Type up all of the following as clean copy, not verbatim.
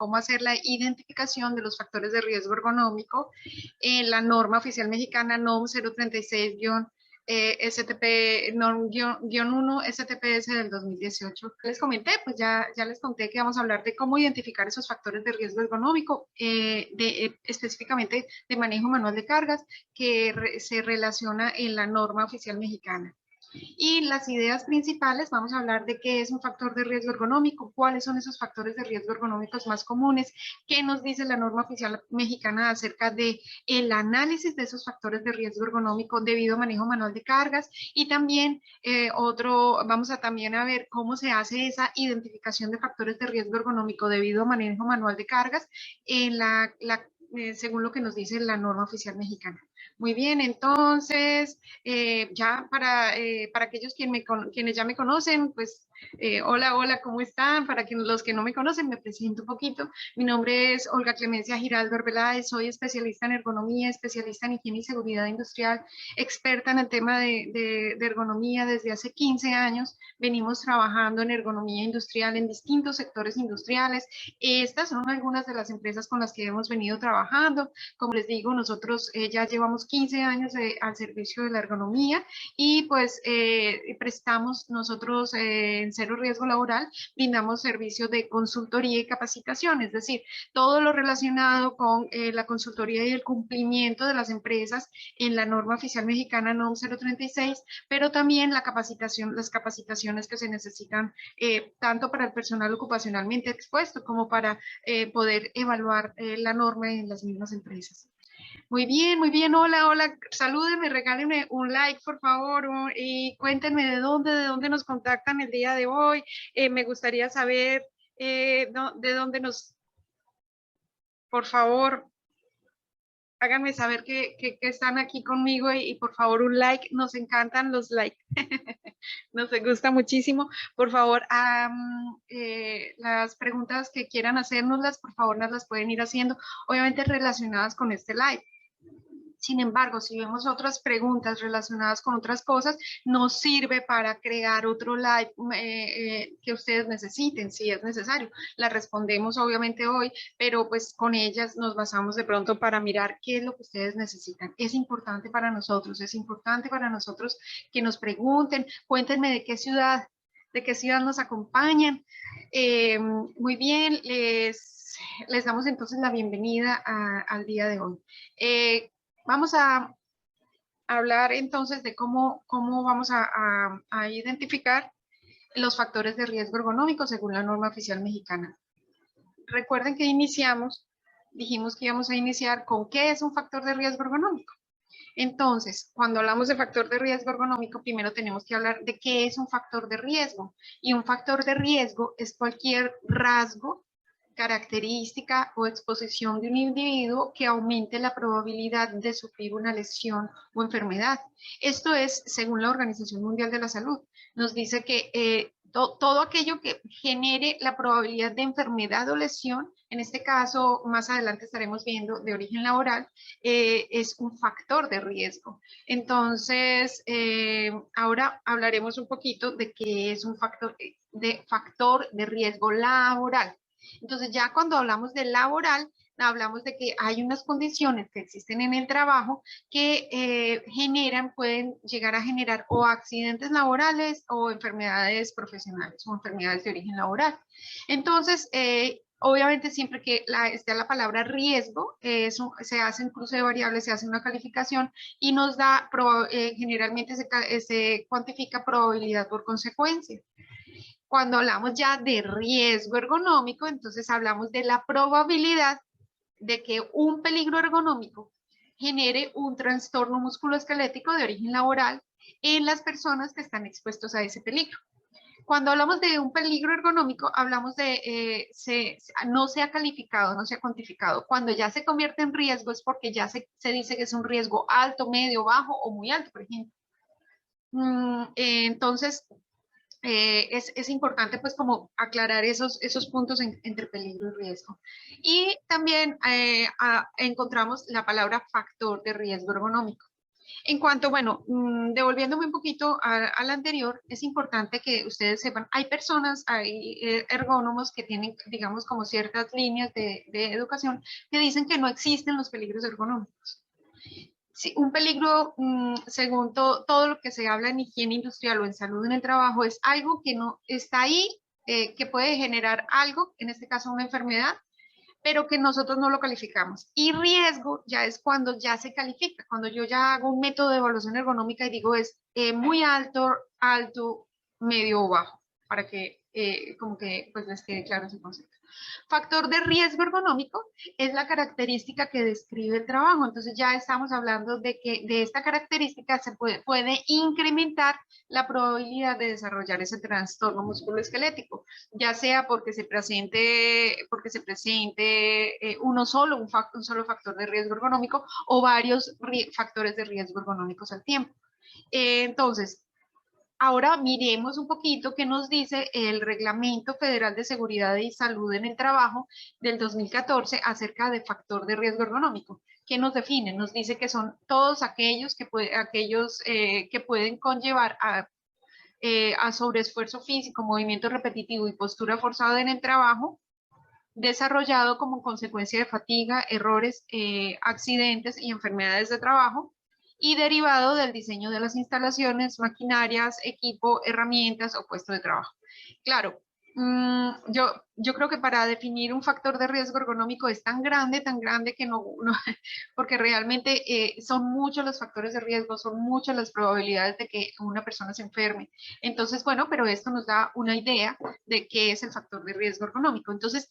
cómo hacer la identificación de los factores de riesgo ergonómico en la norma oficial mexicana NOM 036 STP, NOM-1 STPS del 2018. Les comenté, pues ya les conté que vamos a hablar de cómo identificar esos factores de riesgo ergonómico, específicamente de manejo manual de cargas, que se relaciona en la norma oficial mexicana. Y las ideas principales, vamos a hablar de qué es un factor de riesgo ergonómico, cuáles son esos factores de riesgo ergonómicos más comunes, qué nos dice la norma oficial mexicana acerca de el análisis de esos factores de riesgo ergonómico debido a manejo manual de cargas, y también vamos a también a ver cómo se hace esa identificación de factores de riesgo ergonómico debido a manejo manual de cargas en según lo que nos dice la norma oficial mexicana. Muy bien, entonces, ya para aquellos quienes ya me conocen, pues, hola, ¿cómo están? Para los que no me conocen, me presento un poquito. Mi nombre es Olga Clemencia Giraldo Arbeláez, soy especialista en ergonomía, especialista en higiene y seguridad industrial, experta en el tema de ergonomía desde hace 15 años. Venimos trabajando en ergonomía industrial en distintos sectores industriales. Estas son algunas de las empresas con las que hemos venido trabajando. Como les digo, nosotros ya llevamos 15 años al servicio de la ergonomía y pues prestamos nosotros en Cero Riesgo Laboral, brindamos servicios de consultoría y capacitación, es decir, todo lo relacionado con la consultoría y el cumplimiento de las empresas en la norma oficial mexicana NOM 036, pero también la capacitación, las capacitaciones que se necesitan tanto para el personal ocupacionalmente expuesto como para poder evaluar la norma en las mismas empresas. Muy bien, hola, salúdenme, regálenme un like, por favor, y cuéntenme de dónde nos contactan el día de hoy. Me gustaría saber de dónde por favor, háganme saber que están aquí conmigo y por favor un like, nos encantan los likes, nos gusta muchísimo. Por favor, las preguntas que quieran hacérnoslas, por favor nos las pueden ir haciendo, obviamente relacionadas con este live. Sin embargo, si vemos otras preguntas relacionadas con otras cosas, nos sirve para crear otro live que ustedes necesiten, si es necesario. Las respondemos obviamente hoy, pero pues con ellas nos basamos de pronto para mirar qué es lo que ustedes necesitan. Es importante para nosotros que nos pregunten, cuéntenme de qué ciudad nos acompañan. Muy bien, les damos entonces la bienvenida al día de hoy. Vamos a hablar entonces de cómo vamos a identificar los factores de riesgo ergonómico según la norma oficial mexicana. Recuerden que dijimos que íbamos a iniciar con qué es un factor de riesgo ergonómico. Entonces, cuando hablamos de factor de riesgo ergonómico, primero tenemos que hablar de qué es un factor de riesgo. Y un factor de riesgo es cualquier rasgo, característica o exposición de un individuo que aumente la probabilidad de sufrir una lesión o enfermedad. Esto es según la Organización Mundial de la Salud. Nos dice que todo aquello que genere la probabilidad de enfermedad o lesión, en este caso más adelante estaremos viendo de origen laboral, es un factor de riesgo. Entonces, ahora hablaremos un poquito de qué es un factor de riesgo laboral. Entonces, ya cuando hablamos de laboral, hablamos de que hay unas condiciones que existen en el trabajo que pueden llegar a generar o accidentes laborales o enfermedades profesionales o enfermedades de origen laboral. Entonces, obviamente siempre que esté la palabra riesgo, se hace un cruce de variables, se hace una calificación y nos da, generalmente se cuantifica probabilidad por consecuencia. Cuando hablamos ya de riesgo ergonómico, entonces hablamos de la probabilidad de que un peligro ergonómico genere un trastorno musculoesquelético de origen laboral en las personas que están expuestos a ese peligro. Cuando hablamos de un peligro ergonómico, hablamos de no se ha calificado, no se ha cuantificado. Cuando ya se convierte en riesgo es porque ya se dice que es un riesgo alto, medio, bajo o muy alto, por ejemplo. Entonces, es importante pues como aclarar esos puntos entre peligro y riesgo. Y también encontramos la palabra factor de riesgo ergonómico. En cuanto, bueno, devolviéndome un poquito al anterior, es importante que ustedes sepan, hay personas, hay ergónomos que tienen, digamos, como ciertas líneas de educación que dicen que no existen los peligros ergonómicos. Sí, un peligro, según todo lo que se habla en higiene industrial o en salud en el trabajo, es algo que no está ahí, que puede generar algo, en este caso una enfermedad, pero que nosotros no lo calificamos. Y riesgo ya es cuando ya se califica, cuando yo ya hago un método de evaluación ergonómica y digo es muy alto, alto, medio o bajo, para que como que pues les quede claro ese concepto. Factor de riesgo ergonómico es la característica que describe el trabajo. Entonces ya estamos hablando de que de esta característica se puede incrementar la probabilidad de desarrollar ese trastorno musculoesquelético, ya sea porque se presente un solo factor de riesgo ergonómico o varios factores de riesgo ergonómicos al tiempo. Entonces, ahora miremos un poquito qué nos dice el Reglamento Federal de Seguridad y Salud en el Trabajo del 2014 acerca de factor de riesgo ergonómico. ¿Qué nos define? Nos dice que son todos aquellos que pueden conllevar a sobreesfuerzo físico, movimiento repetitivo y postura forzada en el trabajo, desarrollado como consecuencia de fatiga, errores, accidentes y enfermedades de trabajo, y derivado del diseño de las instalaciones, maquinarias, equipo, herramientas o puesto de trabajo. Claro, yo creo que para definir un factor de riesgo ergonómico es tan grande que no porque realmente son muchos los factores de riesgo, son muchas las probabilidades de que una persona se enferme. Entonces, bueno, pero esto nos da una idea de qué es el factor de riesgo ergonómico. Entonces,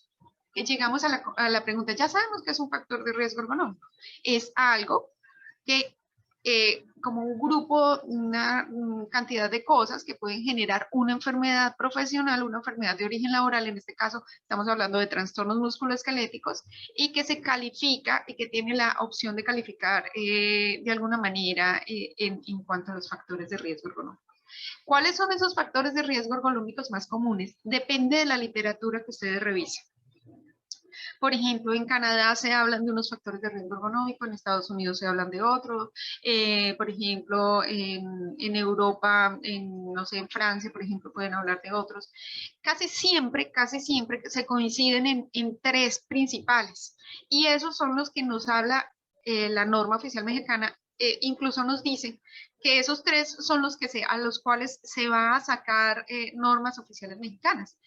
llegamos a la pregunta, ya sabemos que es un factor de riesgo ergonómico. Es algo que como un grupo, una cantidad de cosas que pueden generar una enfermedad profesional, una enfermedad de origen laboral, en este caso estamos hablando de trastornos musculoesqueléticos, y que se califica y que tiene la opción de calificar de alguna manera en cuanto a los factores de riesgo ergonómico. ¿Cuáles son esos factores de riesgo ergonómicos más comunes? Depende de la literatura que ustedes revisen. Por ejemplo, en Canadá se hablan de unos factores de riesgo ergonómico, en Estados Unidos se hablan de otros, por ejemplo, en Europa, no sé, en Francia, por ejemplo, pueden hablar de otros. Casi siempre se coinciden en tres principales, y esos son los que nos habla la norma oficial mexicana, incluso nos dice que esos tres son a los cuales se va a sacar normas oficiales mexicanas.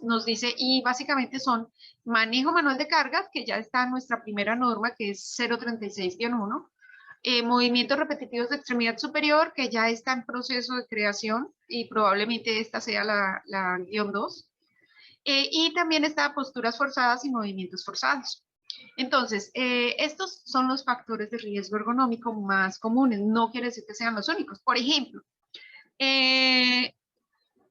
Nos dice, y básicamente son manejo manual de cargas, que ya está en nuestra primera norma, que es 036-1. Movimientos repetitivos de extremidad superior, que ya está en proceso de creación y probablemente esta sea la guión 2. Y también está posturas forzadas y movimientos forzados. Entonces, estos son los factores de riesgo ergonómico más comunes. No quiere decir que sean los únicos. Por ejemplo, en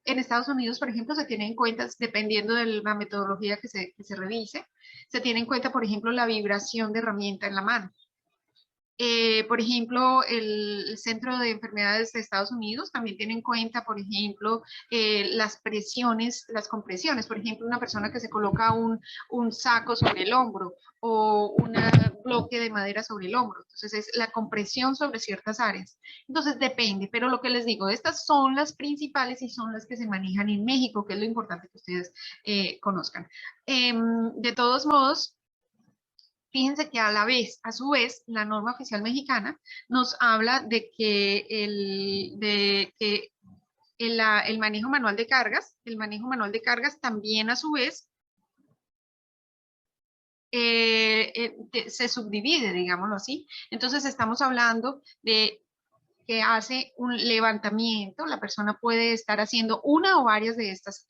Estados Unidos, por ejemplo, se tiene en cuenta, dependiendo de la metodología que se revise, se tiene en cuenta, por ejemplo, la vibración de herramienta en la mano. Por ejemplo, el Centro de Enfermedades de Estados Unidos también tiene en cuenta, por ejemplo, las presiones, las compresiones. Por ejemplo, una persona que se coloca un saco sobre el hombro o un bloque de madera sobre el hombro. Entonces, es la compresión sobre ciertas áreas. Entonces, depende, pero lo que les digo, estas son las principales y son las que se manejan en México, que es lo importante que ustedes conozcan. De todos modos, fíjense que a su vez, la norma oficial mexicana nos habla de que el manejo manual de cargas, también a su vez se subdivide, digámoslo así. Entonces estamos hablando de que hace un levantamiento, la persona puede estar haciendo una o varias de estas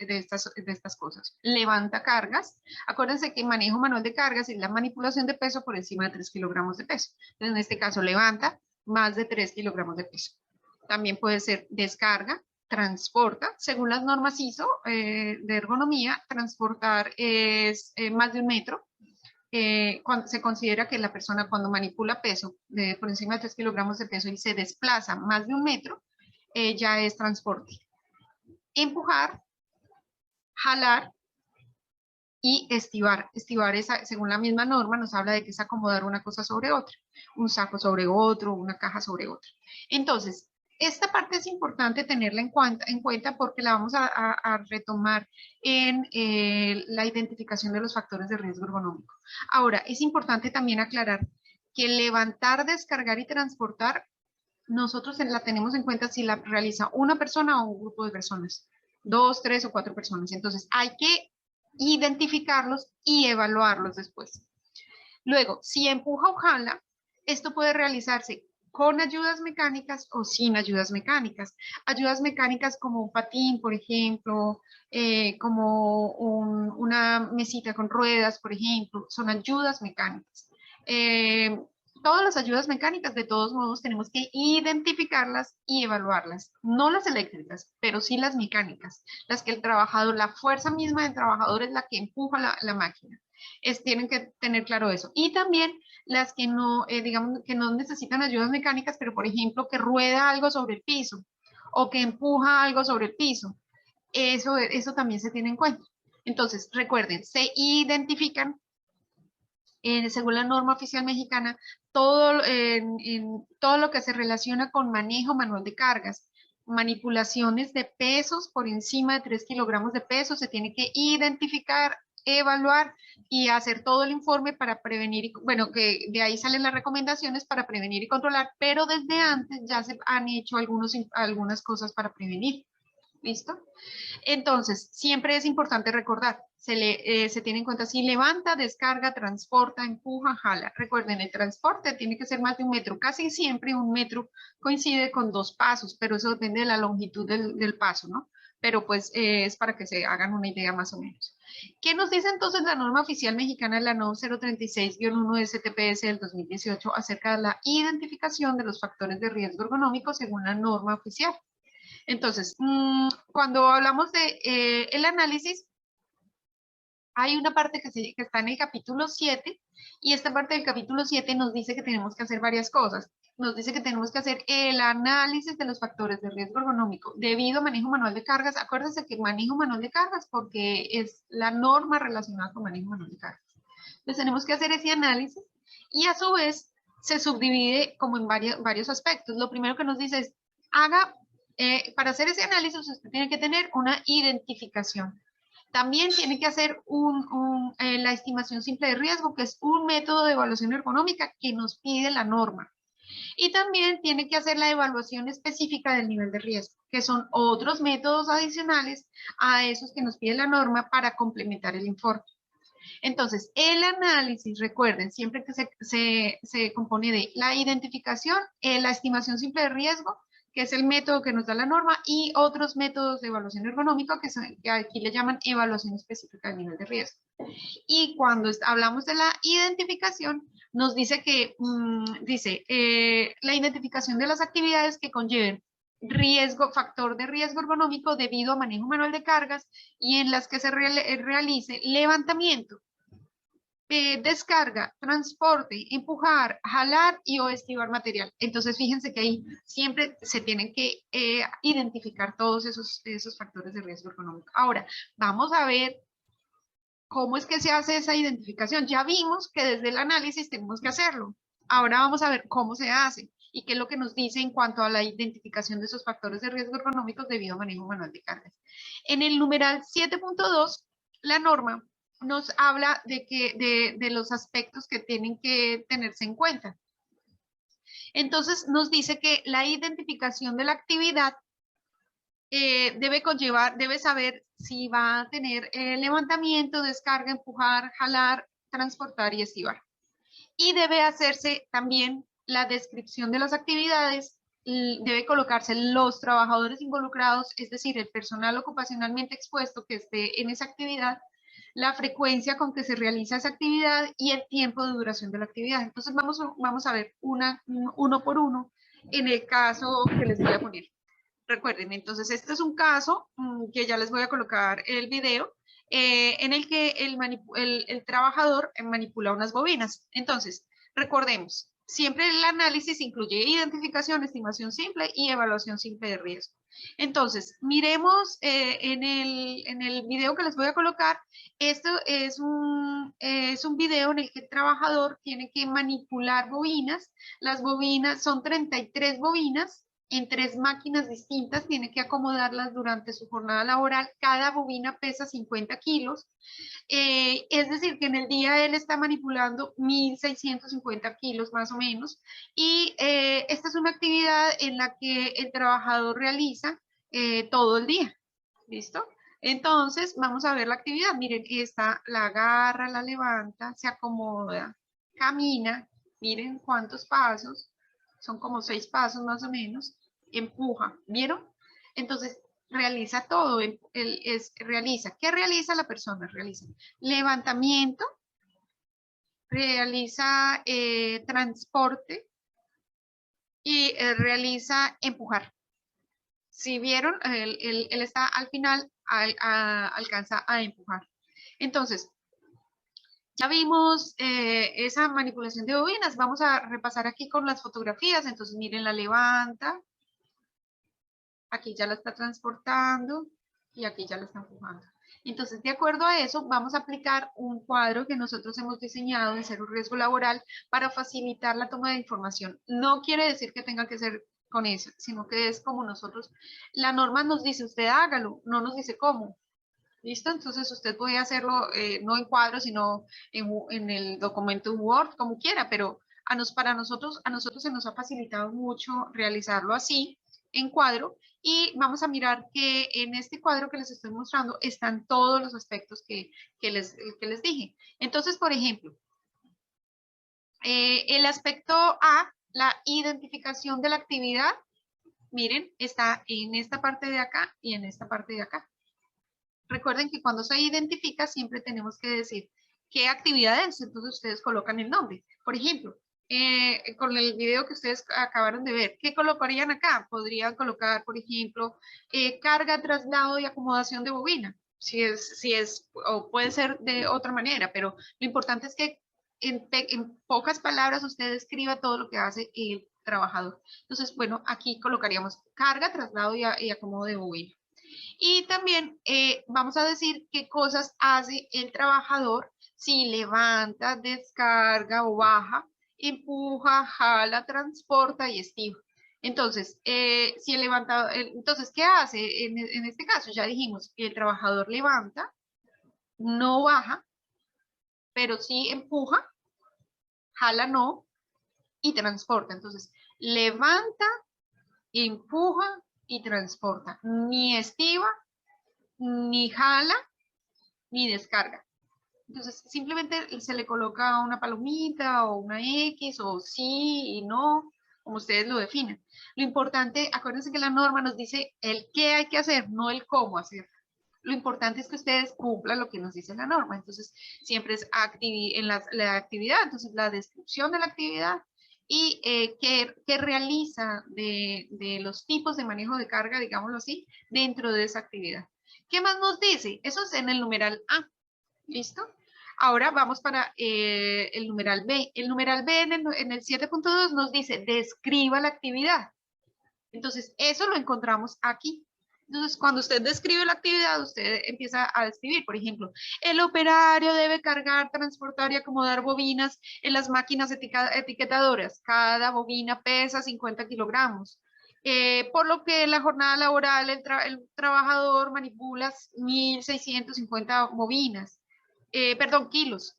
cosas. Levanta cargas. Acuérdense que manejo manual de cargas es la manipulación de peso por encima de 3 kilogramos de peso. Entonces, en este caso, levanta más de 3 kilogramos de peso. También puede ser descarga, transporta. Según las normas ISO de ergonomía, transportar es más de 1 metro. Cuando se considera que la persona cuando manipula peso por encima de 3 kilogramos de peso y se desplaza más de 1 metro, ya es transporte. Empujar, jalar, y estivar. Estivar es, según la misma norma, nos habla de que es acomodar una cosa sobre otra, un saco sobre otro, una caja sobre otra. Entonces, esta parte es importante tenerla en cuenta porque la vamos a retomar en la identificación de los factores de riesgo ergonómico. Ahora, es importante también aclarar que levantar, descargar y transportar, nosotros la tenemos en cuenta si la realiza una persona o un grupo de personas, 2, 3 o 4 personas. Entonces, hay que identificarlos y evaluarlos después. Luego, si empuja o jala, esto puede realizarse con ayudas mecánicas o sin ayudas mecánicas. Ayudas mecánicas como un patín, por ejemplo, como una mesita con ruedas, por ejemplo, son ayudas mecánicas. Todas las ayudas mecánicas, de todos modos, tenemos que identificarlas y evaluarlas. No las eléctricas, pero sí las mecánicas, las que el trabajador, la fuerza misma del trabajador es la que empuja la máquina. Tienen que tener claro eso. Y también las que no, digamos, que no necesitan ayudas mecánicas, pero por ejemplo, que rueda algo sobre el piso o que empuja algo sobre el piso. Eso también se tiene en cuenta. Entonces, recuerden, se identifican según la norma oficial mexicana, todo lo que se relaciona con manejo manual de cargas, manipulaciones de pesos por encima de 3 kilogramos de peso, se tiene que identificar, evaluar y hacer todo el informe para prevenir, bueno, que de ahí salen las recomendaciones para prevenir y controlar, pero desde antes ya se han hecho algunas cosas para prevenir. ¿Listo? Entonces, siempre es importante recordar, se tiene en cuenta si levanta, descarga, transporta, empuja, jala. Recuerden, el transporte tiene que ser más de 1 metro. Casi siempre 1 metro coincide con 2 pasos, pero eso depende de la longitud del paso, ¿no? Pero pues es para que se hagan una idea más o menos. ¿Qué nos dice entonces la norma oficial mexicana, la NOM 036-1 STPS del 2018, acerca de la identificación de los factores de riesgo ergonómico según la norma oficial? Entonces, cuando hablamos de el análisis, hay una parte que está en el capítulo 7 y esta parte del capítulo 7 nos dice que tenemos que hacer varias cosas. Nos dice que tenemos que hacer el análisis de los factores de riesgo ergonómico debido a manejo manual de cargas. Acuérdense que manejo manual de cargas porque es la norma relacionada con manejo manual de cargas. Entonces tenemos que hacer ese análisis y a su vez se subdivide como en varios aspectos. Lo primero que nos dice es, para hacer ese análisis usted tiene que tener una identificación. También tiene que hacer la estimación simple de riesgo, que es un método de evaluación ergonómica que nos pide la norma. Y también tiene que hacer la evaluación específica del nivel de riesgo, que son otros métodos adicionales a esos que nos pide la norma para complementar el informe. Entonces, el análisis, recuerden, siempre que se compone de la identificación, la estimación simple de riesgo, que es el método que nos da la norma, y otros métodos de evaluación ergonómica que aquí le llaman evaluación específica del nivel de riesgo. Y cuando hablamos de la identificación, nos dice que, la identificación de las actividades que conlleven factor de riesgo ergonómico debido a manejo manual de cargas y en las que se realice levantamiento, descarga, transporte, empujar, jalar y o estivar material. Entonces, fíjense que ahí siempre se tienen que identificar todos esos factores de riesgo ergonómico. Ahora, vamos a ver cómo es que se hace esa identificación. Ya vimos que desde el análisis tenemos que hacerlo. Ahora vamos a ver cómo se hace y qué es lo que nos dice en cuanto a la identificación de esos factores de riesgo ergonómicos debido a manejo manual de cargas. En el numeral 7.2, la norma nos habla de los aspectos que tienen que tenerse en cuenta. Entonces nos dice que la identificación de la actividad debe saber si va a tener levantamiento, descarga, empujar, jalar, transportar y estivar. Y debe hacerse también la descripción de las actividades, debe colocarse los trabajadores involucrados, es decir, el personal ocupacionalmente expuesto que esté en esa actividad, la frecuencia con que se realiza esa actividad y el tiempo de duración de la actividad. Entonces vamos a ver uno por uno en el caso que les voy a poner. Recuerden, entonces este es un caso que ya les voy a colocar el video en el que el trabajador manipula unas bobinas. Entonces, Recordemos, siempre el análisis incluye identificación, estimación simple y evaluación simple de riesgo. Entonces, miremos en el video que les voy a colocar. Esto es un video en el que el trabajador tiene que manipular bobinas. Las bobinas son 33 bobinas en 3 máquinas distintas. Tiene que acomodarlas durante su jornada laboral. Cada bobina pesa 50 kilos. Es decir, que en el día él está manipulando 1.650 kilos más o menos. Y esta es una actividad en la que el trabajador realiza todo el día. ¿Listo? Entonces, vamos a ver la actividad. Miren, esta la agarra, la levanta, se acomoda, camina. Miren cuántos pasos. Son como 6 pasos más o menos. Empuja. ¿Vieron? Entonces, realiza todo. Realiza. ¿Qué realiza la persona? Realiza levantamiento, realiza transporte y realiza empujar. Si vieron, él está al final, alcanza a empujar. Entonces, ya vimos esa manipulación de bobinas. Vamos a repasar aquí con las fotografías. Entonces, miren, la levanta. Aquí ya la está transportando y aquí ya la está empujando. Entonces, de acuerdo a eso, vamos a aplicar un cuadro que nosotros hemos diseñado en Cero Riesgo Laboral para facilitar la toma de información. No quiere decir que tenga que ser con eso, sino que es como nosotros, la norma nos dice, usted hágalo, no nos dice cómo. ¿Listo? Entonces usted puede hacerlo no en cuadro, sino en el documento Word, como quiera, pero a nosotros se nos ha facilitado mucho realizarlo así, en cuadro, y vamos a mirar que en este cuadro que les estoy mostrando están todos los aspectos que les dije. Entonces, por ejemplo, el aspecto A, la identificación de la actividad, miren, está en esta parte de acá y en esta parte de acá. Recuerden que cuando se identifica siempre tenemos que decir qué actividad es, entonces ustedes colocan el nombre. Por ejemplo, con el video que ustedes acabaron de ver, ¿qué colocarían acá? Podrían colocar, por ejemplo, carga, traslado y acomodación de bobina. Si es, o puede ser de otra manera, pero lo importante es que en pocas palabras usted escriba todo lo que hace el trabajador. Entonces, bueno, aquí colocaríamos carga, traslado y acomodo de bobina. Y también vamos a decir qué cosas hace el trabajador si levanta, descarga o baja, empuja, jala, transporta y estira. Entonces, si el levantador, entonces, ¿qué hace? En este caso ya dijimos que el trabajador levanta, no baja, pero sí empuja, jala no y transporta. Entonces, levanta, empuja y transporta. Ni estiva, ni jala, ni descarga. Entonces, simplemente se le coloca una palomita o una X o sí y no, como ustedes lo definen. Lo importante, acuérdense que la norma nos dice el qué hay que hacer, no el cómo hacer. Lo importante es que ustedes cumplan lo que nos dice la norma. Entonces, siempre es en la actividad, entonces la descripción de la actividad y qué realiza de los tipos de manejo de carga, digámoslo así, dentro de esa actividad. ¿Qué más nos dice? Eso es en el numeral A. ¿Listo? Ahora vamos para el numeral B. El numeral B en el 7.2 nos dice, describa la actividad. Entonces, eso lo encontramos aquí. Entonces, cuando usted describe la actividad, usted empieza a describir, por ejemplo, el operario debe cargar, transportar y acomodar bobinas en las máquinas etiquetadoras. Cada bobina pesa 50 kilogramos. Por lo que en la jornada laboral el trabajador manipula 1.650 bobinas. Perdón, kilos.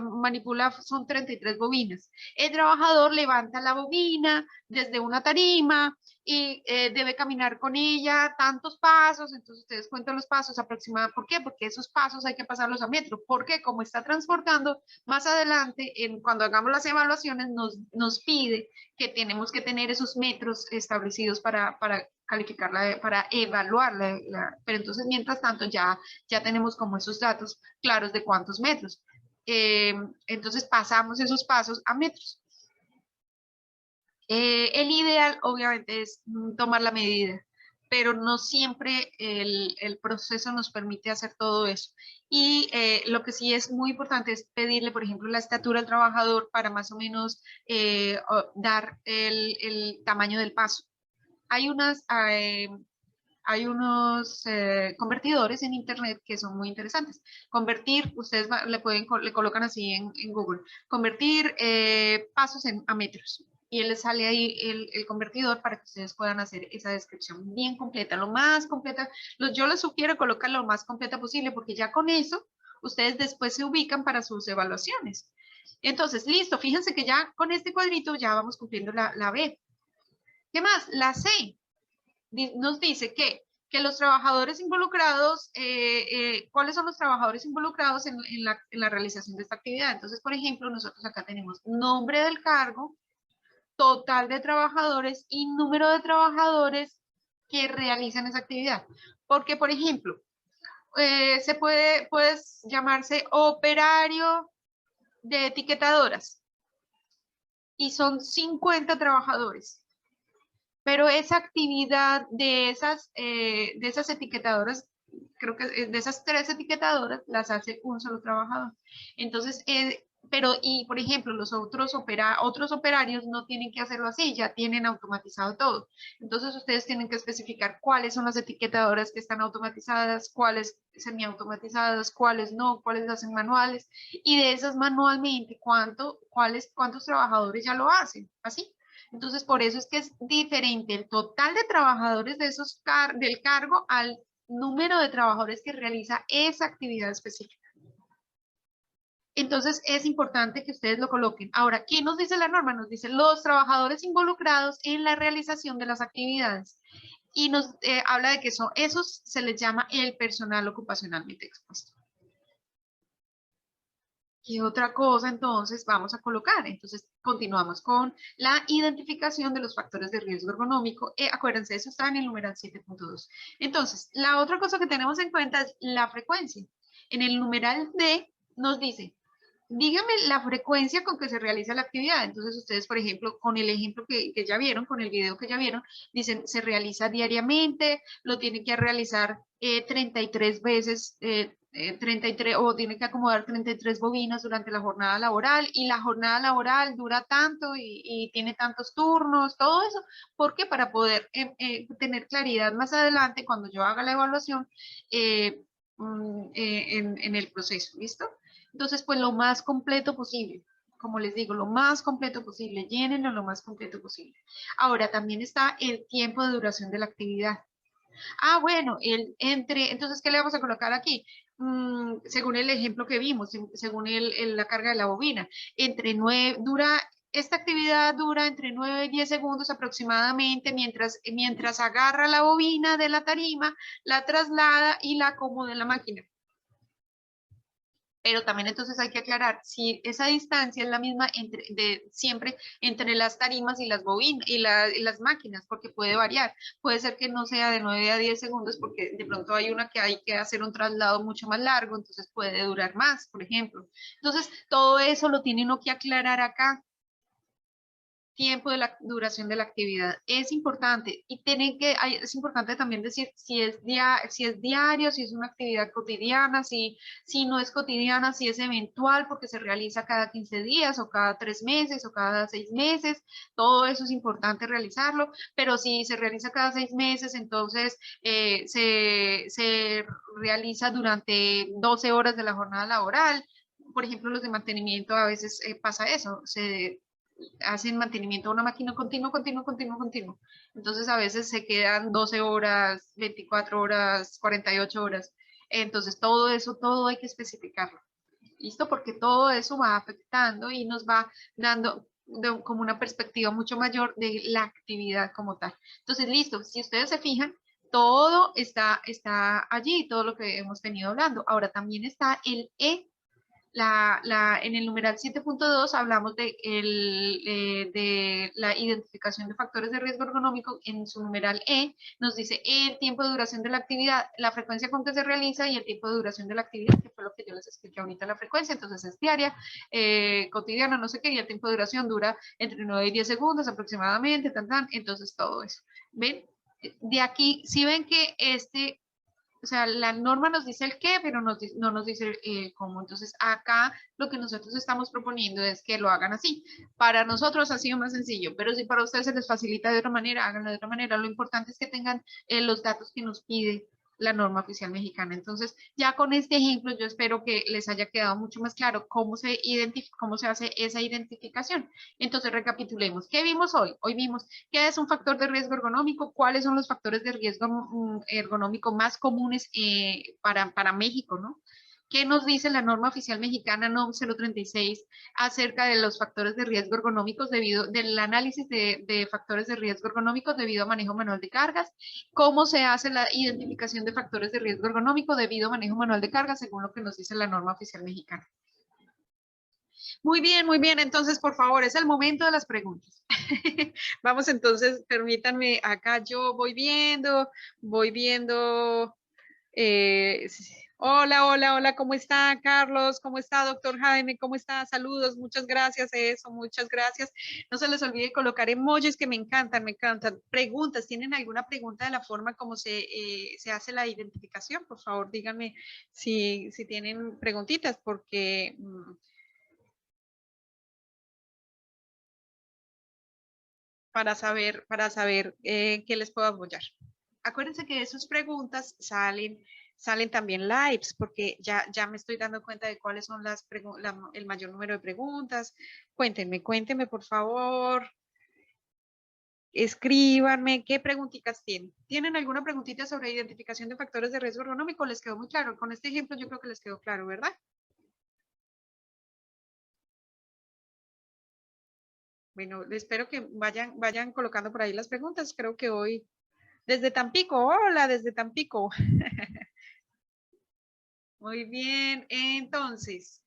Manipula, son 33 bobinas. El trabajador levanta la bobina desde una tarima y debe caminar con ella tantos pasos, entonces ustedes cuentan los pasos aproximadamente. ¿Por qué? Porque esos pasos hay que pasarlos a metro, porque como está transportando, más adelante, cuando hagamos las evaluaciones, nos pide que tenemos que tener esos metros establecidos para calificarla, para evaluarla. Pero entonces, mientras tanto, ya tenemos como esos datos claros de cuántos metros. Entonces pasamos esos pasos a metros. El ideal obviamente es tomar la medida. pero no siempre el proceso nos permite hacer todo eso. Y lo que sí es muy importante es pedirle, por ejemplo, la estatura al trabajador para más o menos dar el tamaño del paso. Hay hay unos convertidores en internet que son muy interesantes. Convertir, ustedes le colocan así en Google, convertir pasos a metros. Y él les sale ahí el convertidor para que ustedes puedan hacer esa descripción bien completa, lo más completa. Yo les sugiero colocar lo más completa posible porque ya con eso ustedes después se ubican para sus evaluaciones. Entonces, listo, fíjense que ya con este cuadrito ya vamos cumpliendo la B. ¿Qué más? La C nos dice que los trabajadores involucrados, ¿cuáles son los trabajadores involucrados en la realización de esta actividad? Entonces, por ejemplo, nosotros acá tenemos nombre del cargo, total de trabajadores y número de trabajadores que realizan esa actividad. Porque, por ejemplo, puede llamarse operario de etiquetadoras y son 50 trabajadores. Pero esa actividad de esas etiquetadoras, creo que de esas 3 etiquetadoras, las hace un solo trabajador. Entonces, y por ejemplo, los otros operarios no tienen que hacerlo así, ya tienen automatizado todo. Entonces, ustedes tienen que especificar cuáles son las etiquetadoras que están automatizadas, cuáles semiautomatizadas, cuáles no, cuáles hacen manuales, y de esas manualmente, cuántos trabajadores ya lo hacen, así. Entonces, por eso es que es diferente el total de trabajadores del cargo al número de trabajadores que realiza esa actividad específica. Entonces, es importante que ustedes lo coloquen. Ahora, ¿qué nos dice la norma? Nos dice los trabajadores involucrados en la realización de las actividades. Y nos habla de que esos se les llama el personal ocupacionalmente expuesto. ¿Qué otra cosa entonces vamos a colocar? Entonces continuamos con la identificación de los factores de riesgo ergonómico. Acuérdense, eso está en el numeral 7.2. Entonces, la otra cosa que tenemos en cuenta es la frecuencia. En el numeral D nos dice, dígame la frecuencia con que se realiza la actividad. Entonces ustedes, por ejemplo, con el ejemplo que ya vieron, con el video que ya vieron, dicen, se realiza diariamente, lo tiene que realizar 33 veces, 33, o tiene que acomodar 33 bobinas durante la jornada laboral, y la jornada laboral dura tanto y tiene tantos turnos, todo eso. ¿Por qué? Para poder tener claridad más adelante cuando yo haga la evaluación en el proceso, ¿listo? Entonces, pues lo más completo posible. Como les digo, lo más completo posible. Llénenlo lo más completo posible. Ahora, también está el tiempo de duración de la actividad. Ah, bueno, entonces, ¿qué le vamos a colocar aquí? Según el ejemplo que vimos, según la carga de la bobina. Esta actividad dura entre 9 y 10 segundos aproximadamente mientras agarra la bobina de la tarima, la traslada y la acomoda en la máquina. Pero también entonces hay que aclarar si esa distancia es la misma siempre entre las tarimas y las bobinas y las máquinas, porque puede variar. Puede ser que no sea de 9 a 10 segundos porque de pronto hay una que hay que hacer un traslado mucho más largo, entonces puede durar más, por ejemplo. Entonces, todo eso lo tiene uno que aclarar acá. Tiempo de la duración de la actividad es importante, y es importante también decir si es diario, si es una actividad cotidiana, si no es cotidiana, si es eventual porque se realiza cada 15 días o cada 3 meses o cada 6 meses. Todo eso es importante realizarlo, pero si se realiza cada 6 meses, entonces se realiza durante 12 horas de la jornada laboral. Por ejemplo, los de mantenimiento a veces pasa eso, se hacen mantenimiento de una máquina continuo. Entonces a veces se quedan 12 horas, 24 horas, 48 horas. Entonces todo eso, todo hay que especificarlo. ¿Listo? Porque todo eso va afectando y nos va dando como una perspectiva mucho mayor de la actividad como tal. Entonces, listo, si ustedes se fijan, todo está allí, todo lo que hemos venido hablando. Ahora también está el E. En el numeral 7.2 hablamos de la identificación de factores de riesgo ergonómico. En su numeral E nos dice el tiempo de duración de la actividad, la frecuencia con que se realiza y el tiempo de duración de la actividad, que fue lo que yo les expliqué ahorita. La frecuencia entonces es diaria, cotidiana, no sé qué, y el tiempo de duración dura entre 9 y 10 segundos aproximadamente, entonces todo eso. ¿Ven? De aquí, si ven que o sea, la norma nos dice el qué, pero no nos dice el cómo. Entonces, acá lo que nosotros estamos proponiendo es que lo hagan así. Para nosotros ha sido más sencillo, pero si para ustedes se les facilita de otra manera, háganlo de otra manera. Lo importante es que tengan los datos que nos pide la norma oficial mexicana. Entonces, ya con este ejemplo, yo espero que les haya quedado mucho más claro cómo se hace esa identificación. Entonces, recapitulemos. ¿Qué vimos hoy? Hoy vimos qué es un factor de riesgo ergonómico, cuáles son los factores de riesgo ergonómico más comunes para México, ¿no? ¿Qué nos dice la norma oficial mexicana NOM 036 acerca de los factores de riesgo ergonómicos del análisis de factores de riesgo ergonómicos debido a manejo manual de cargas? ¿Cómo se hace la identificación de factores de riesgo ergonómico debido a manejo manual de cargas según lo que nos dice la norma oficial mexicana? Muy bien, muy bien. Entonces, por favor, es el momento de las preguntas. Vamos entonces, permítanme, acá yo voy viendo. Hola, hola, hola, ¿cómo está Carlos? ¿Cómo está doctor Jaime? ¿Cómo está? Saludos, muchas gracias, eso, muchas gracias. No se les olvide colocar emojis que me encantan, me encantan. Preguntas, ¿tienen alguna pregunta de la forma como se hace la identificación? Por favor, díganme si tienen preguntitas, porque... para saber qué les puedo apoyar. Acuérdense que de sus preguntas salen también lives, porque ya me estoy dando cuenta de cuáles son el mayor número de preguntas. Cuéntenme, por favor. Escríbanme, ¿qué preguntitas tienen? ¿Tienen alguna preguntita sobre identificación de factores de riesgo ergonómico? ¿Les quedó muy claro? Con este ejemplo yo creo que les quedó claro, ¿verdad? Bueno, espero que vayan colocando por ahí las preguntas. Creo que hoy, desde Tampico, hola, desde Tampico. Muy bien, entonces,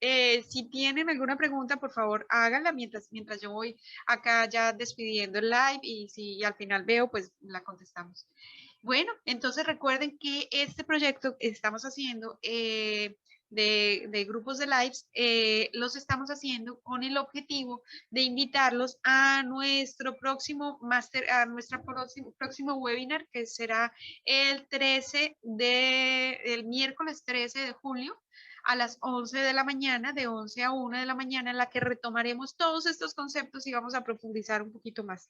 si tienen alguna pregunta, por favor, háganla mientras yo voy acá ya despidiendo el live y si al final veo, pues la contestamos. Bueno, entonces recuerden que este proyecto que estamos haciendo de grupos de lives, los estamos haciendo con el objetivo de invitarlos a nuestro próximo máster, a nuestro próximo webinar, que será el miércoles 13 de julio a las 11 de la mañana, de 11 a 1 de la mañana, en la que retomaremos todos estos conceptos y vamos a profundizar un poquito más.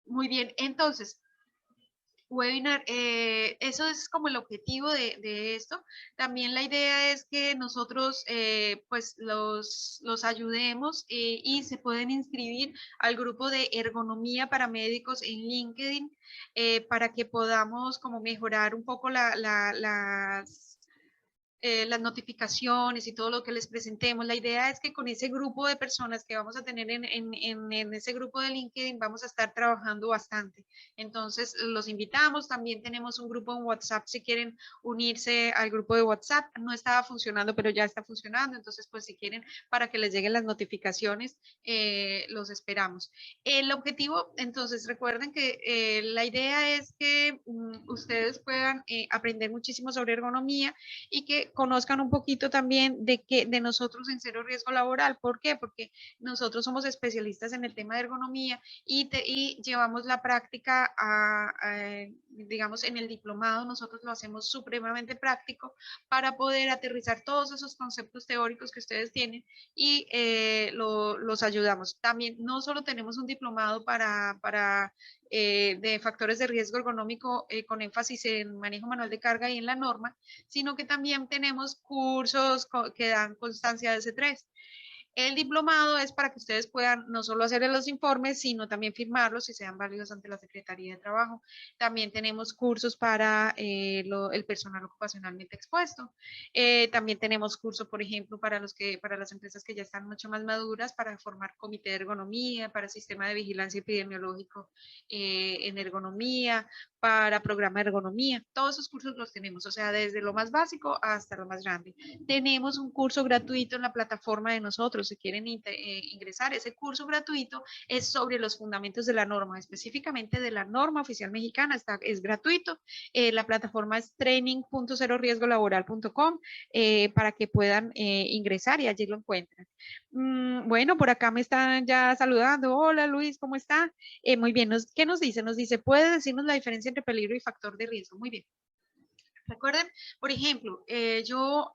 Muy bien, entonces, webinar, eso es como el objetivo de esto. También la idea es que nosotros pues los ayudemos y se pueden inscribir al grupo de ergonomía para médicos en LinkedIn para que podamos como mejorar un poco las notificaciones y todo lo que les presentemos. La idea es que con ese grupo de personas que vamos a tener en ese grupo de LinkedIn vamos a estar trabajando bastante. Entonces, los invitamos. También tenemos un grupo en WhatsApp si quieren unirse al grupo de WhatsApp. No estaba funcionando, pero ya está funcionando. Entonces, pues si quieren, para que les lleguen las notificaciones, los esperamos. El objetivo, entonces, recuerden que la idea es que ustedes puedan aprender muchísimo sobre ergonomía y que conozcan un poquito también de nosotros en Cero Riesgo Laboral. ¿Por qué? Porque nosotros somos especialistas en el tema de ergonomía y llevamos la práctica digamos, en el diplomado. Nosotros lo hacemos supremamente práctico para poder aterrizar todos esos conceptos teóricos que ustedes tienen y los ayudamos. También no solo tenemos un diplomado de factores de riesgo ergonómico con énfasis en manejo manual de carga y en la norma, sino que también tenemos cursos que dan constancia de C3. El diplomado es para que ustedes puedan no solo hacer los informes, sino también firmarlos y sean válidos ante la Secretaría de Trabajo. También tenemos cursos para el personal ocupacionalmente expuesto. También tenemos cursos, por ejemplo, para las empresas que ya están mucho más maduras, para formar comité de ergonomía, para sistema de vigilancia epidemiológico en ergonomía, para programa de ergonomía. Todos esos cursos los tenemos, o sea, desde lo más básico hasta lo más grande. Tenemos un curso gratuito en la plataforma de nosotros, nosotros se quieren ingresar, ese curso gratuito es sobre los fundamentos de la norma, específicamente de la norma oficial mexicana, es gratuito. La plataforma es training.ceroriesgolaboral.com para que puedan ingresar y allí lo encuentran. Bueno, por acá me están ya saludando. Hola Luis, ¿cómo está? Muy bien, ¿qué nos dice? Nos dice, ¿puede decirnos la diferencia entre peligro y factor de riesgo? Muy bien. Recuerden, por ejemplo, yo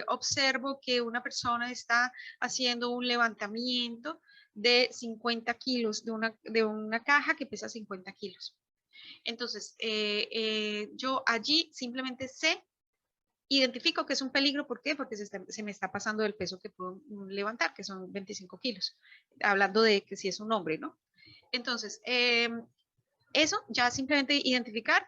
observo que una persona está haciendo un levantamiento de 50 kilos, de una caja que pesa 50 kilos. Entonces, yo allí simplemente identifico que es un peligro. ¿Por qué? Porque se me está pasando del peso que puedo levantar, que son 25 kilos. Hablando de que si es un hombre, ¿no? Entonces, eso ya simplemente identificar.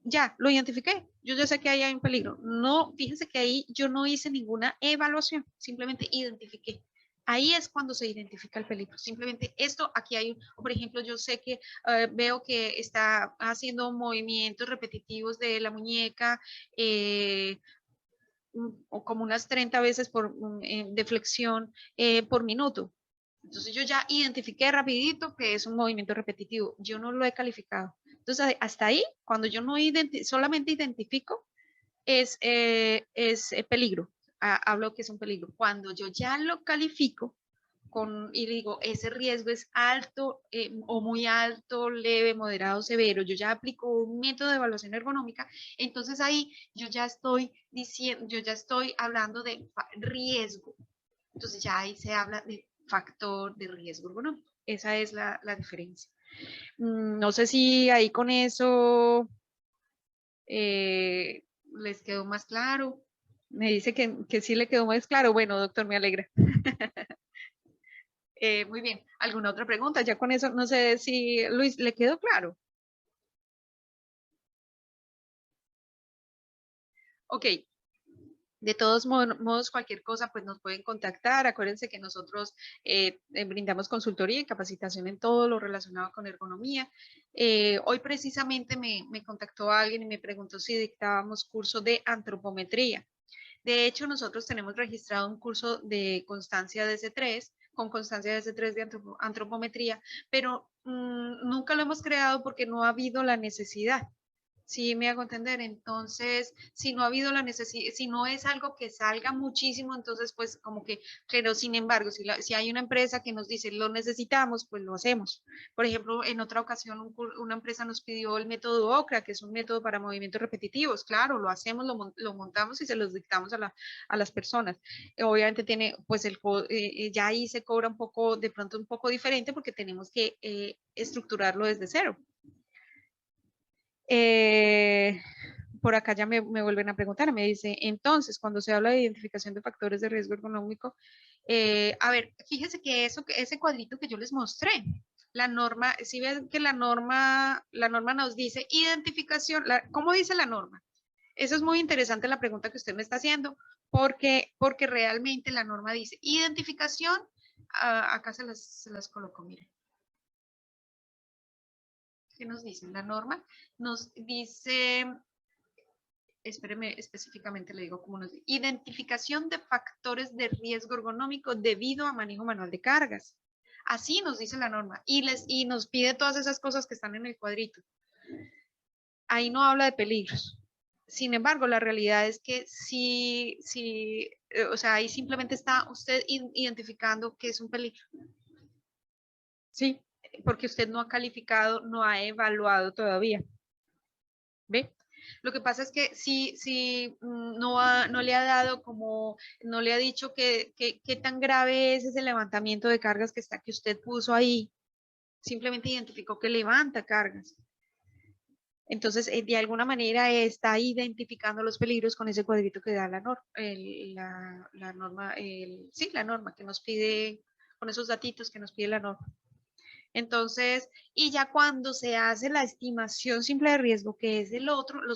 Ya, lo identifiqué, yo ya sé que ahí hay un peligro. No, fíjense que ahí yo no hice ninguna evaluación, simplemente identifiqué. Ahí es cuando se identifica el peligro. Simplemente esto, aquí hay, por ejemplo, yo sé que veo que está haciendo movimientos repetitivos de la muñeca, o como unas 30 veces de flexión por minuto. Entonces yo ya identifiqué rapidito que es un movimiento repetitivo. Yo no lo he calificado. Entonces hasta ahí, cuando yo no solamente identifico, es peligro. Hablo que es un peligro. Cuando yo ya lo califico y digo, ese riesgo es alto o muy alto, leve, moderado, severo, yo ya aplico un método de evaluación ergonómica, entonces ahí yo ya estoy diciendo, yo ya estoy hablando de riesgo. Entonces ya ahí se habla de factor de riesgo ergonómico. Esa es la diferencia. No sé si ahí con eso les quedó más claro. Me dice que sí le quedó más claro. Bueno, doctor, me alegra. Muy bien. ¿Alguna otra pregunta? Ya con eso, no sé si Luis, ¿le quedó claro? Ok. De todos modos, cualquier cosa, pues nos pueden contactar. Acuérdense que nosotros brindamos consultoría y capacitación en todo lo relacionado con ergonomía. Hoy precisamente me contactó alguien y me preguntó si dictábamos curso de antropometría. De hecho, nosotros tenemos registrado un curso de constancia de S3, con constancia de S3 de antropometría, pero nunca lo hemos creado porque no ha habido la necesidad. Sí, me hago entender. Entonces, si no ha habido la necesidad, si no es algo que salga muchísimo, entonces pues como que, pero sin embargo, si hay una empresa que nos dice lo necesitamos, pues lo hacemos. Por ejemplo, en otra ocasión una empresa nos pidió el método OCRA, que es un método para movimientos repetitivos. Claro, lo hacemos, lo montamos y se los dictamos a las personas. Obviamente tiene, pues ya ahí se cobra un poco, de pronto un poco diferente porque tenemos que estructurarlo desde cero. Por acá ya me vuelven a preguntar, me dice, entonces, cuando se habla de identificación de factores de riesgo ergonómico, a ver, fíjese que ese cuadrito que yo les mostré, la norma, si ven que la norma nos dice identificación, ¿cómo dice la norma? Eso es muy interesante la pregunta que usted me está haciendo, porque realmente la norma dice identificación, acá se las coloco, miren. ¿Qué nos dice? La norma nos dice, espéreme, específicamente le digo cómo nos dice, identificación de factores de riesgo ergonómico debido a manejo manual de cargas. Así nos dice la norma y nos pide todas esas cosas que están en el cuadrito. Ahí no habla de peligros. Sin embargo, la realidad es que sí, o sea, ahí simplemente está usted identificando que es un peligro. Sí, porque usted no ha calificado, no ha evaluado todavía. ¿Ve? Lo que pasa es que si no le ha dado como, no le ha dicho qué tan grave es ese levantamiento de cargas que usted puso ahí. Simplemente identificó que levanta cargas. Entonces, de alguna manera está identificando los peligros con ese cuadrito que da la norma, la norma que nos pide, con esos datitos que nos pide la norma. Entonces, y ya cuando se hace la estimación simple de riesgo, que es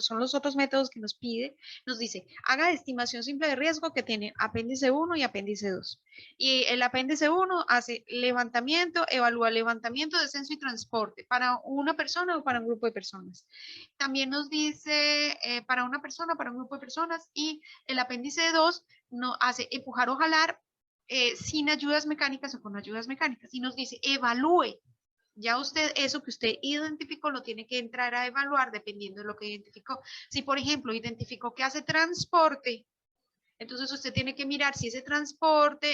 son los otros métodos que nos pide, nos dice, haga estimación simple de riesgo que tiene apéndice 1 y apéndice 2. Y el apéndice 1 hace levantamiento, evalúa levantamiento, descenso y transporte para una persona o para un grupo de personas. También nos dice para una persona, para un grupo de personas, y el apéndice 2 no hace empujar o jalar sin ayudas mecánicas o con ayudas mecánicas, y nos dice evalúe. Ya usted, eso que usted identificó, lo tiene que entrar a evaluar dependiendo de lo que identificó. Si, por ejemplo, identificó que hace transporte, entonces usted tiene que mirar si ese transporte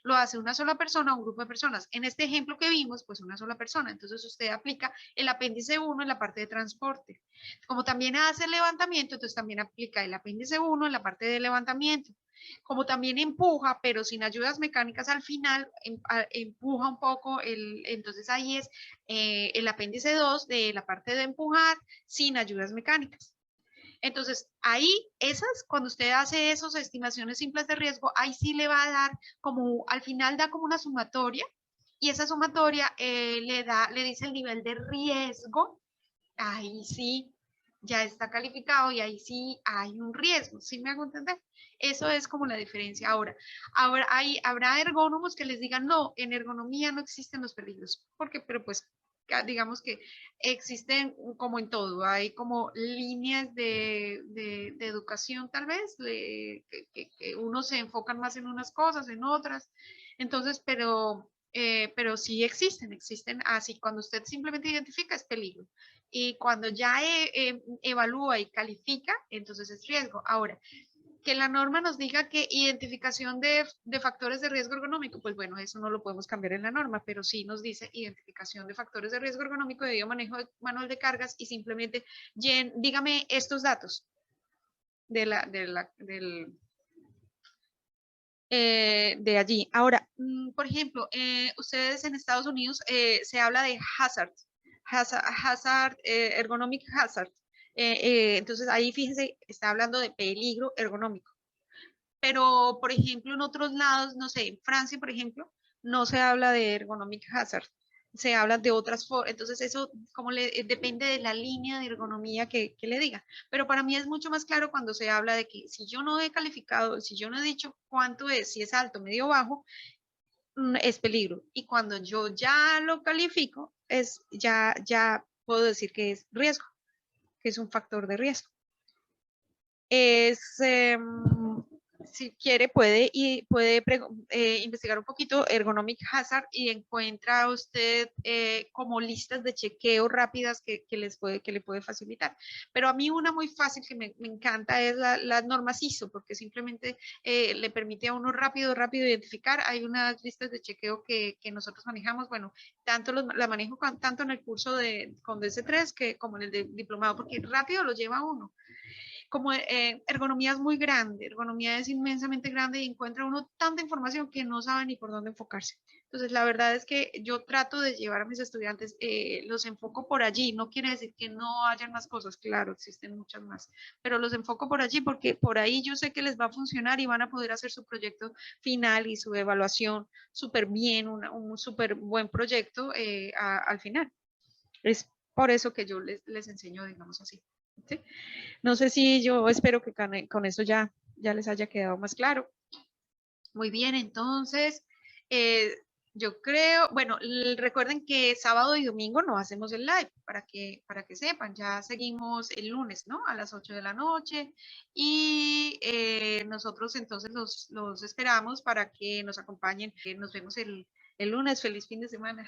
lo hace una sola persona o un grupo de personas. En este ejemplo que vimos, pues una sola persona. Entonces usted aplica el apéndice 1 en la parte de transporte. Como también hace el levantamiento, entonces también aplica el apéndice 1 en la parte de levantamiento. Como también empuja, pero sin ayudas mecánicas al final, empuja un poco, entonces ahí es el apéndice 2 de la parte de empujar sin ayudas mecánicas. Entonces, ahí, cuando usted hace esas estimaciones simples de riesgo, ahí sí le va a dar como, al final da como una sumatoria, y esa sumatoria le dice el nivel de riesgo, ahí sí ya está calificado y ahí sí hay un riesgo, ¿sí me hago entender? Eso es como la diferencia. Ahora habrá ergónomos que les digan, no, en ergonomía no existen los peligros, porque, pero pues digamos que existen como en todo, hay como líneas de educación tal vez, que unos se enfocan más en unas cosas, en otras, entonces, pero sí existen así, cuando usted simplemente identifica es peligro. Y cuando ya evalúa y califica, entonces es riesgo. Ahora, que la norma nos diga que identificación de factores de riesgo ergonómico, pues bueno, eso no lo podemos cambiar en la norma, pero sí nos dice identificación de factores de riesgo ergonómico debido a manejo de manual de cargas, y simplemente dígame estos datos de de allí. Ahora, por ejemplo, ustedes en Estados Unidos se habla de ergonomic hazard. Entonces ahí fíjense, está hablando de peligro ergonómico. Pero, por ejemplo, en otros lados, no sé, en Francia, por ejemplo, no se habla de ergonomic hazard, se habla de otras formas. Entonces, eso como depende de la línea de ergonomía que le diga. Pero para mí es mucho más claro cuando se habla de que si yo no he calificado, si yo no he dicho cuánto es, si es alto, medio, bajo, es peligro. Y cuando yo ya lo califico, ya puedo decir que es riesgo, que es un factor de riesgo. Si quiere, puede investigar un poquito Ergonomic Hazard y encuentra usted como listas de chequeo rápidas que le puede facilitar. Pero a mí una muy fácil que me encanta es las normas ISO, porque simplemente le permite a uno rápido identificar. Hay unas listas de chequeo que nosotros manejamos, bueno, la manejo tanto en el curso con DS3 como en el de diplomado, porque rápido lo lleva uno. Como ergonomía es muy grande, ergonomía es inmensamente grande y encuentra uno tanta información que no sabe ni por dónde enfocarse. Entonces, la verdad es que yo trato de llevar a mis estudiantes, los enfoco por allí, no quiere decir que no hayan más cosas, claro, existen muchas más, pero los enfoco por allí porque por ahí yo sé que les va a funcionar y van a poder hacer su proyecto final y su evaluación súper bien, un súper buen proyecto al final. Es por eso que yo les enseño, digamos así. ¿Sí? No sé si yo espero que con eso ya les haya quedado más claro. Muy bien, entonces, eh, yo creo, bueno, recuerden que sábado y domingo no hacemos el live, para que sepan, ya seguimos el lunes, ¿no? A las 8 de la noche, y nosotros entonces los esperamos para que nos acompañen. Nos vemos el lunes. Feliz fin de semana.